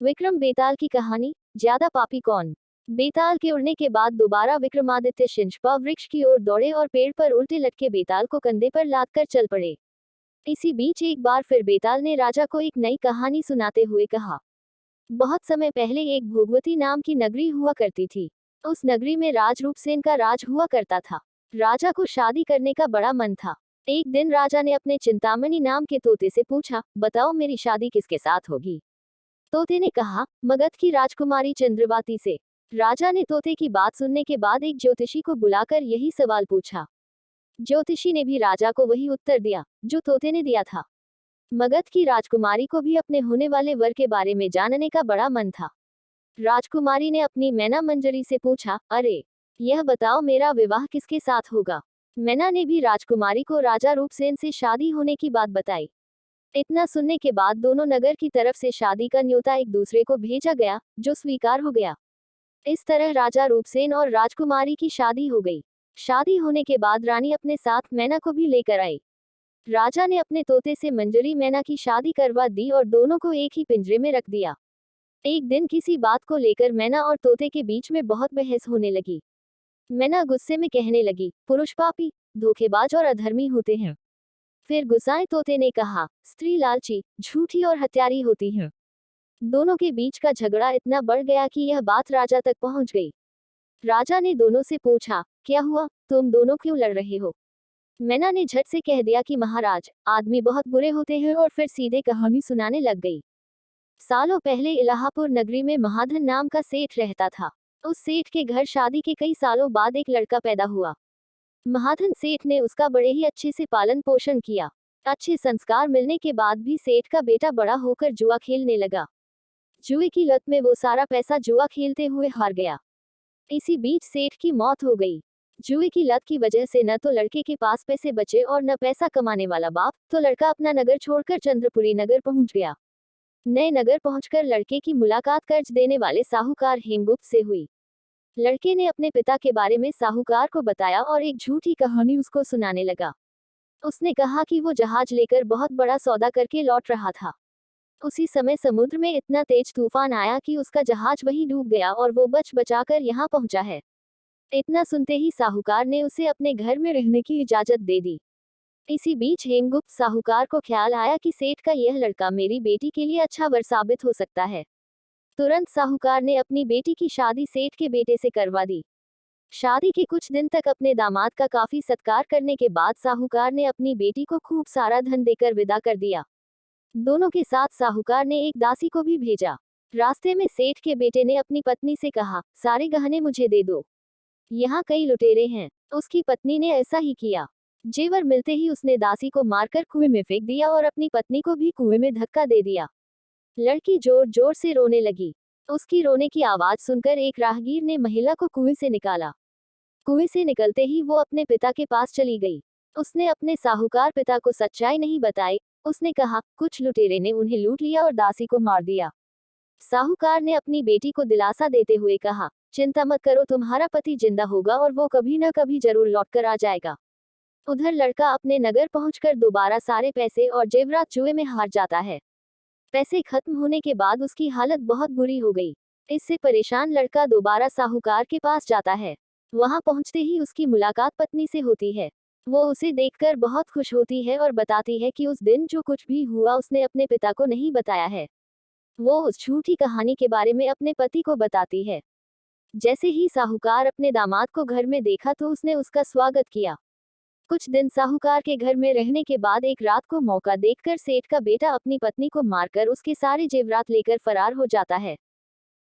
विक्रम बेताल की कहानी। ज्यादा पापी कौन। बेताल के उड़ने के बाद दोबारा विक्रमादित्य शिंशपा वृक्ष की ओर दौड़े और पेड़ पर उल्टे लटके बेताल को कंधे पर लाद कर चल पड़े। इसी बीच एक बार फिर बेताल ने राजा को एक नई कहानी सुनाते हुए कहा। बहुत समय पहले एक भोगवती नाम की नगरी हुआ करती थी। उस नगरी में राजरूपसेन का राज हुआ करता था। राजा को शादी करने का बड़ा मन था। एक दिन राजा ने अपने चिंतामणि नाम के तोते से पूछा, बताओ मेरी शादी किसके साथ होगी। तोते ने कहा, मगध की राजकुमारी चंद्रवाती से। राजा ने तोते की बात सुनने के बाद एक ज्योतिषी को बुलाकर यही सवाल पूछा। ज्योतिषी ने भी राजा को वही उत्तर दिया जो तोते ने दिया था। मगध की राजकुमारी को भी अपने होने वाले वर के बारे में जानने का बड़ा मन था। राजकुमारी ने अपनी मैना मंजरी से पूछा, अरे यह बताओ मेरा विवाह किसके साथ होगा। मैना ने भी राजकुमारी को राजा रूपसेन से शादी होने की बात बताई। इतना सुनने के बाद दोनों नगर की तरफ से शादी का न्योता एक दूसरे को भेजा गया, जो स्वीकार हो गया। इस तरह राजा रूपसेन और राजकुमारी की शादी हो गई। शादी होने के बाद रानी अपने साथ मैना को भी लेकर आई। राजा ने अपने तोते से मंजरी मैना की शादी करवा दी और दोनों को एक ही पिंजरे में रख दिया। एक दिन किसी बात को लेकर मैना और तोते के बीच में बहुत बहस होने लगी। मैना गुस्से में कहने लगी, पुरुष पापी, धोखेबाज और अधर्मी होते हैं। फिर गुस्साए तोते ने कहा, स्त्री लालची, झूठी और हत्यारी होती है। दोनों के बीच का झगड़ा इतना बढ़ गया कि यह बात राजा तक पहुंच गई। राजा ने दोनों से पूछा, क्या हुआ, तुम दोनों क्यों लड़ रहे हो। मैना ने झट से कह दिया कि महाराज, आदमी बहुत बुरे होते हैं, और फिर सीधे कहानी सुनाने लग गई। सालों पहले इलाहापुर नगरी में महाधन नाम का सेठ रहता था। उस सेठ के घर शादी के कई सालों बाद एक लड़का पैदा हुआ। महाधन सेठ ने उसका बड़े ही अच्छे से पालन पोषण किया। अच्छे संस्कार मिलने के बाद भी सेठ का बेटा बड़ा होकर जुआ खेलने लगा। जुए की लत में वो सारा पैसा जुआ खेलते हुए हार गया। इसी बीच सेठ की मौत हो गई। जुए की लत की वजह से न तो लड़के के पास पैसे बचे और न पैसा कमाने वाला बाप, तो लड़का अपना नगर छोड़कर चंद्रपुरी नगर पहुंच गया। नए नगर पहुंचकर लड़के की मुलाकात कर्ज देने वाले साहूकार हेमगुप्त से हुई। लड़के ने अपने पिता के बारे में साहूकार को बताया और एक झूठी कहानी उसको सुनाने लगा। उसने कहा कि वो जहाज लेकर बहुत बड़ा सौदा करके लौट रहा था। उसी समय समुद्र में इतना तेज तूफान आया कि उसका जहाज वहीं डूब गया और वो बच बचाकर यहाँ पहुंचा है। इतना सुनते ही साहूकार ने उसे अपने घर में रहने की इजाजत दे दी। इसी बीच हेमगुप्त साहूकार को ख्याल आया कि सेठ का यह लड़का मेरी बेटी के लिए अच्छा वर साबित हो सकता है। तुरंत साहूकार ने अपनी बेटी की शादी सेठ के बेटे से करवा दी। शादी के कुछ दिन तक अपने दामाद का काफी सत्कार करने के बाद साहूकार ने अपनी बेटी को खूब सारा धन देकर विदा कर दिया। दोनों के साथ साहूकार ने एक दासी को भी भेजा। रास्ते में सेठ के बेटे ने अपनी पत्नी से कहा, सारे गहने मुझे दे दो, यहाँ कई लुटेरे हैं। उसकी पत्नी ने ऐसा ही किया। जेवर मिलते ही उसने दासी को मारकर कुएं में फेंक दिया और अपनी पत्नी को भी कुएं में धक्का दे दिया। लड़की जोर जोर से रोने लगी। उसकी रोने की आवाज सुनकर एक राहगीर ने महिला को कुएं से निकाला। कुएं से निकलते ही वो अपने पिता के पास चली गई। उसने अपने साहूकार पिता को सच्चाई नहीं बताई। उसने कहा, कुछ लुटेरे ने उन्हें लूट लिया और दासी को मार दिया। साहूकार ने अपनी बेटी को दिलासा देते हुए कहा, चिंता मत करो, तुम्हारा पति जिंदा होगा और वो कभी न कभी जरूर लौटकर आ जाएगा। उधर लड़का अपने नगर पहुंचकर दोबारा सारे पैसे और जेवरात जुए में हार जाता है। पैसे खत्म होने के बाद उसकी हालत बहुत बुरी हो गई। इससे परेशान लड़का दोबारा साहूकार के पास जाता है। वहां पहुंचते ही उसकी मुलाकात पत्नी से होती है। वो उसे देखकर बहुत खुश होती है और बताती है कि उस दिन जो कुछ भी हुआ उसने अपने पिता को नहीं बताया है। वो उस झूठी कहानी के बारे में अपने पति को बताती है। जैसे ही साहूकार अपने दामाद को घर में देखा तो उसने उसका स्वागत किया। कुछ दिन साहूकार के घर में रहने के बाद एक रात को मौका देखकर सेठ का बेटा अपनी पत्नी को मारकर उसके सारे जेवरात लेकर फरार हो जाता है।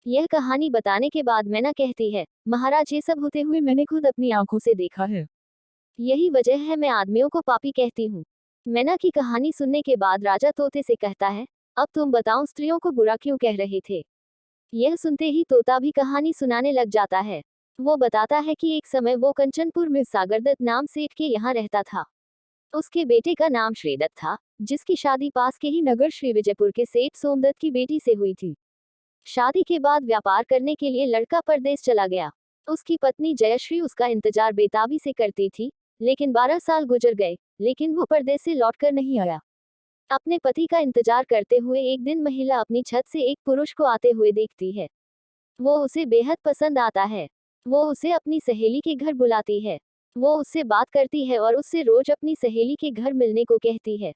यह कहानी बताने के बाद मैना कहती है, महाराज, ये सब होते हुए मैंने खुद अपनी आंखों से देखा है। यही वजह है मैं आदमियों को पापी कहती हूँ। मैना की कहानी सुनने के बाद राजा तोते से कहता है, अब तुम बताओ, स्त्रियों को बुरा क्यों कह रहे थे। यह सुनते ही तोता भी कहानी सुनाने लग जाता है। वो बताता है कि एक समय वो कंचनपुर में सागरदत्त नाम सेठ के यहाँ रहता था। उसके बेटे का नाम श्रीदत्त था, जिसकी शादी पास के ही नगर श्री विजयपुर के सेठ सोमदत्त की बेटी से हुई थी। शादी के बाद व्यापार करने के लिए लड़का परदेश चला गया। उसकी पत्नी जयश्री उसका इंतजार बेताबी से करती थी, लेकिन 12 साल गुजर गए, लेकिन वो परदेश से लौटकर नहीं आया। अपने पति का इंतजार करते हुए एक दिन महिला अपनी छत से एक पुरुष को आते हुए देखती है। वो उसे बेहद पसंद आता है। वो उसे अपनी सहेली के घर बुलाती है। वो उससे बात करती है और उससे रोज अपनी सहेली के घर मिलने को कहती है।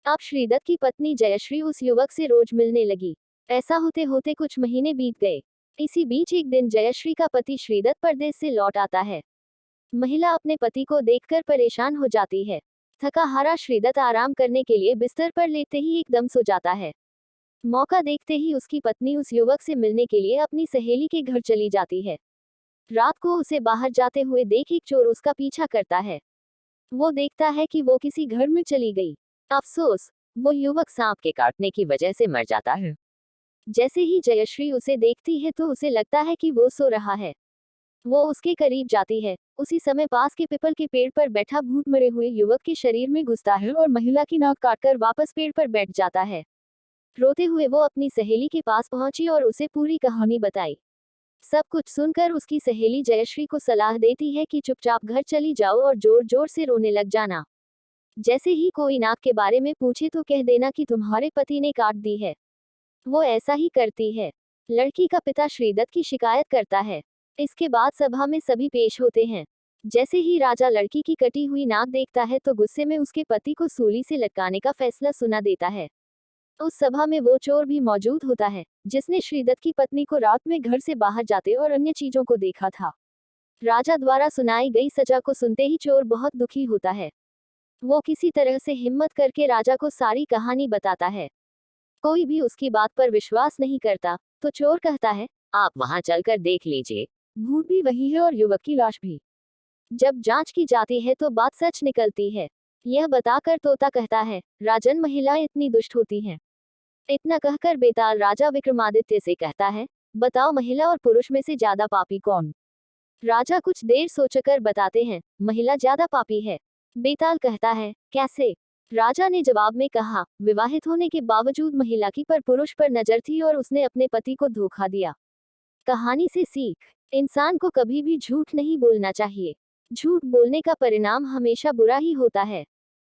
अब श्रीदत्त की पत्नी जयश्री उस युवक से रोज मिलने लगी। ऐसा होते होते कुछ महीने बीत गए। इसी बीच एक दिन जयश्री का पति श्रीदत्त परदेश से लौट आता है। महिला अपने पति को देखकर परेशान हो जाती है। थका हारा श्रीदत्त आराम करने के लिए बिस्तर पर लेटते ही एकदम सो जाता है। मौका देखते ही उसकी पत्नी उस युवक से मिलने के लिए अपनी सहेली के घर चली जाती है। रात को उसे बाहर जाते हुए देख एक चोर उसका पीछा करता है। वो देखता है कि वो किसी घर में चली गई। अफसोस, वो युवक सांप के काटने की वजह से मर जाता है। जैसे ही जयश्री उसे देखती है तो उसे लगता है कि वो सो रहा है। वो उसके करीब जाती है। उसी समय पास के पीपल के पेड़ पर बैठा भूत मरे हुए युवक के शरीर में घुसता है और महिला की नाक काटकर वापस पेड़ पर बैठ जाता है। रोते हुए वो अपनी सहेली के पास पहुंची और उसे पूरी कहानी बताई। सब कुछ सुनकर उसकी सहेली जयश्री को सलाह देती है कि चुपचाप घर चली जाओ और जोर जोर से रोने लग जाना। जैसे ही कोई नाक के बारे में पूछे तो कह देना कि तुम्हारे पति ने काट दी है। वो ऐसा ही करती है। लड़की का पिता श्रीदत्त की शिकायत करता है। इसके बाद सभा में सभी पेश होते हैं। जैसे ही राजा लड़की की कटी हुई नाक देखता है तो गुस्से में उसके पति को सूली से लटकाने का फैसला सुना देता है। उस सभा में वो चोर भी मौजूद होता है जिसने श्रीदत्त की पत्नी को रात में घर से बाहर जाते और अन्य चीजों को देखा था। राजा द्वारा सुनाई गई सजा को सुनते ही चोर बहुत दुखी होता है। वो किसी तरह से हिम्मत करके राजा को सारी कहानी बताता है। कोई भी उसकी बात पर विश्वास नहीं करता, तो चोर कहता है, आप वहां चलकर देख लीजिए, भूत भी वही है और युवक की लाश भी। जब जांच की जाती है तो बात सच निकलती है। यह बताकर तोता कहता है, राजन, महिलाएं इतनी दुष्ट होती हैं। इतना कहकर बेताल राजा विक्रमादित्य से कहता है, बताओ महिला और पुरुष में से ज्यादा पापी कौन। राजा कुछ देर सोचकर बताते हैं, महिला ज्यादा पापी है। बेताल कहता है, कैसे। राजा ने जवाब में कहा, विवाहित होने के बावजूद महिला की पर पुरुष पर नजर थी और उसने अपने पति को धोखा दिया। कहानी से सीख, इंसान को कभी भी झूठ नहीं बोलना चाहिए। झूठ बोलने का परिणाम हमेशा बुरा ही होता है।